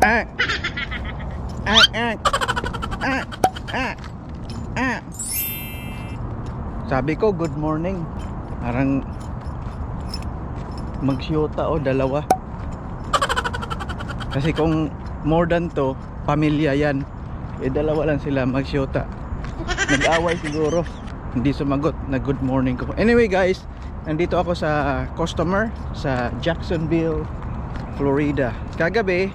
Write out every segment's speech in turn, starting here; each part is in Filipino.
Ah! Ah! Ah! Ah! Ah! Ah! Sabi ko good morning. Parang magsyota o dalawa. Kasi kung more than to, pamilya yan. Eh dalawa lang sila magsyota. Nag-away siguro. Hindi sumagot na good morning ko. Anyway guys, nandito ako sa customer sa Jacksonville, Florida. Kagabi,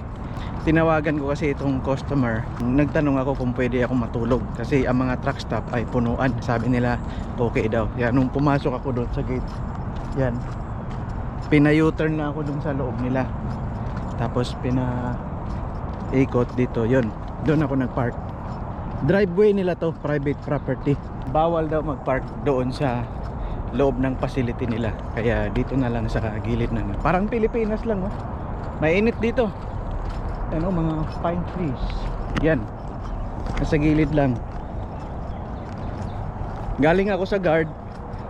tinawagan ko kasi itong customer. Nagtanong ako kung pwede ako matulog kasi ang mga truck stop ay punuan. Sabi nila okay daw. Yan, nung pumasok ako doon sa gate, yan, pina-U-turn na ako doon sa loob nila. Tapos pina-ikot dito. Yun, doon ako nagpark. Driveway nila to, private property. Bawal daw magpark doon sa loob ng facility nila. Kaya dito na lang sa gilid na. Parang Pilipinas lang, oh. Mainit dito. Ano, mga pine trees. Yan, nasa gilid lang. Galing ako sa guard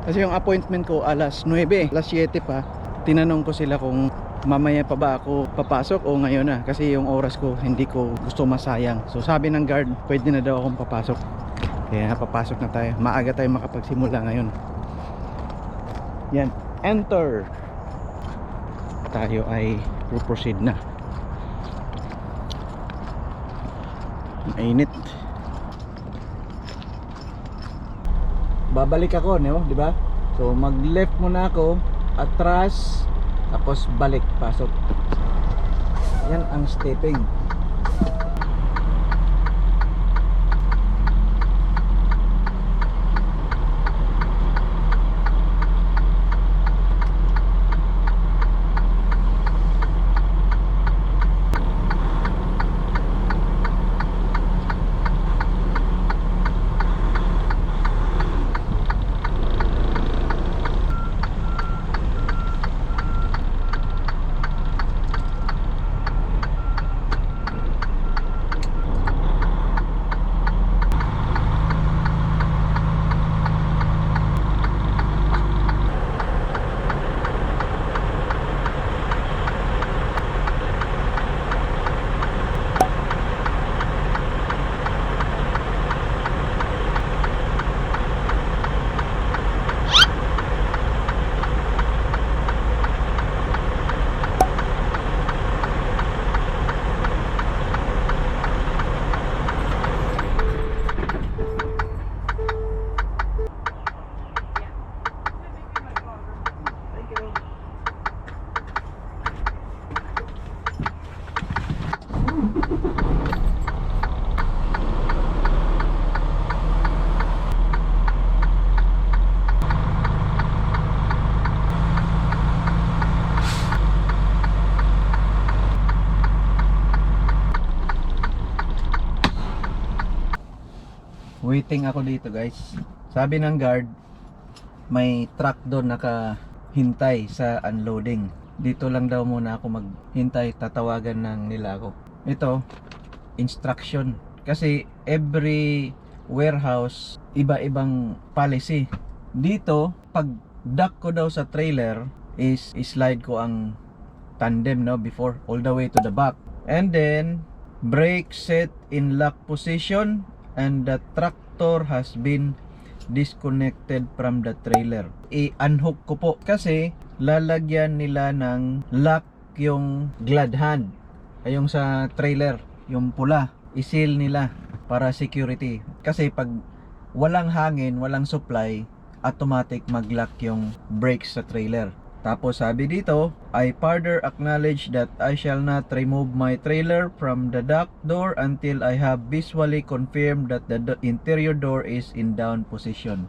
kasi yung appointment ko alas 9, alas 7 pa. Tinanong ko sila kung mamaya pa ba ako papasok o ngayon na, kasi yung oras ko hindi ko gusto masayang. So sabi ng guard pwede na daw akong papasok. Kaya papasok na tayo. Maaga tayo makapagsimula ngayon. Yan, enter. Tayo ay proceed na. Mainit. Babalik ako, no? Di ba? So mag-left muna ako, atras, tapos balik, pasok. Yan ang stepping. Waiting ako dito guys. Sabi ng guard may truck doon nakahintay sa unloading. Dito lang daw muna ako maghintay, tatawagan ng nila ako. Ito, instruction. Kasi every warehouse iba-ibang policy. Dito, pag dock ko daw sa trailer is slide ko ang tandem, no, before all the way to the back. And then brake set in lock position and the tractor has been disconnected from the trailer. I-unhook ko po kasi lalagyan nila ng lock yung glad hand, ay yung sa trailer, yung pula, isil nila para security. Kasi pag walang hangin, walang supply, automatic mag-lock yung brakes sa trailer. Tapos sabi dito, I further acknowledge that I shall not remove my trailer from the dock door until I have visually confirmed that the interior door is in down position.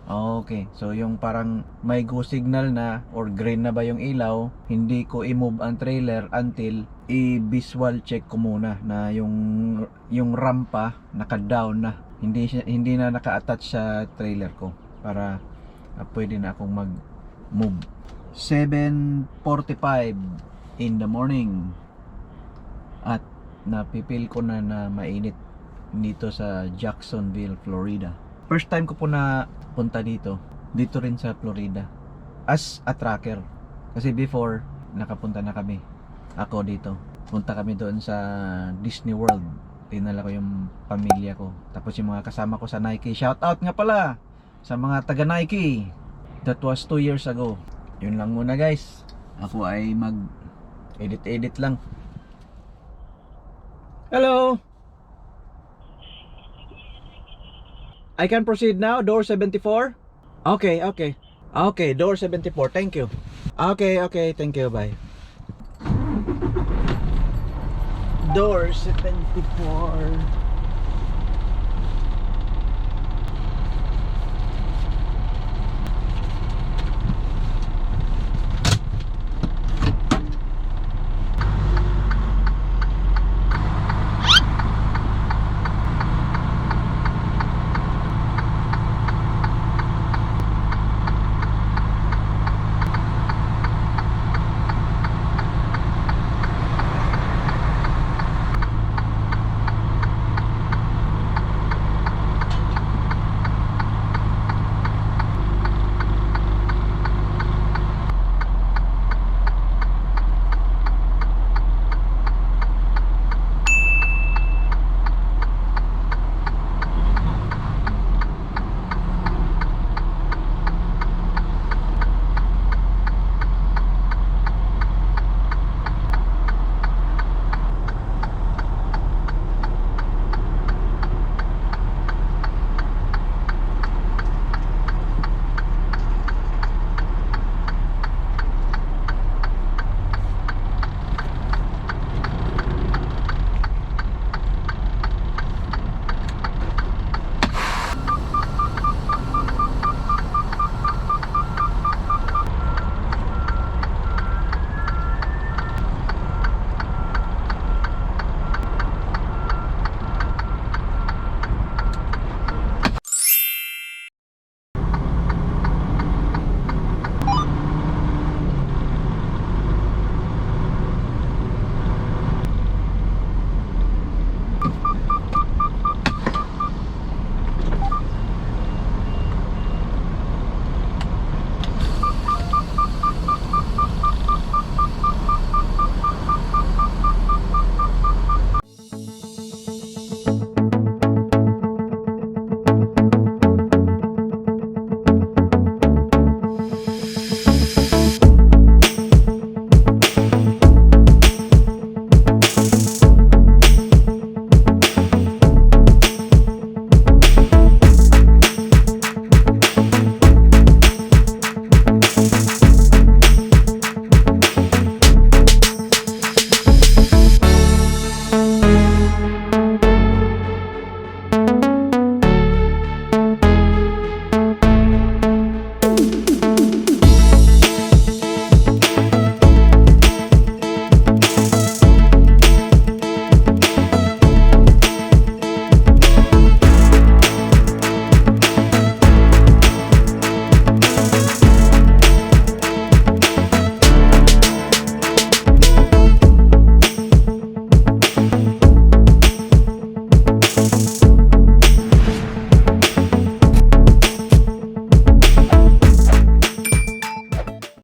Okay, so yung parang may go signal na or green na ba yung ilaw, hindi ko i-move ang trailer until i-visual check ko muna na yung rampa naka-down na. Hindi na naka-attach sa trailer ko para pwede na akong mag-move. 7:45 in the morning at napipil ko na mainit dito sa Jacksonville, Florida. First time ko po na punta dito rin sa Florida as a tracker, kasi before nakapunta na kami ako dito Punta kami doon sa Disney World. Dinala ko yung pamilya ko. Tapos yung mga kasama ko sa Nike. Shout out nga pala sa mga taga Nike. That was 2 years ago. Yun lang muna guys. Ako ay mag edit lang. Hello. I can proceed now. Door 74. Okay, okay. Okay, door 74. Thank you. Okay, okay. Thank you. Bye. Door 74.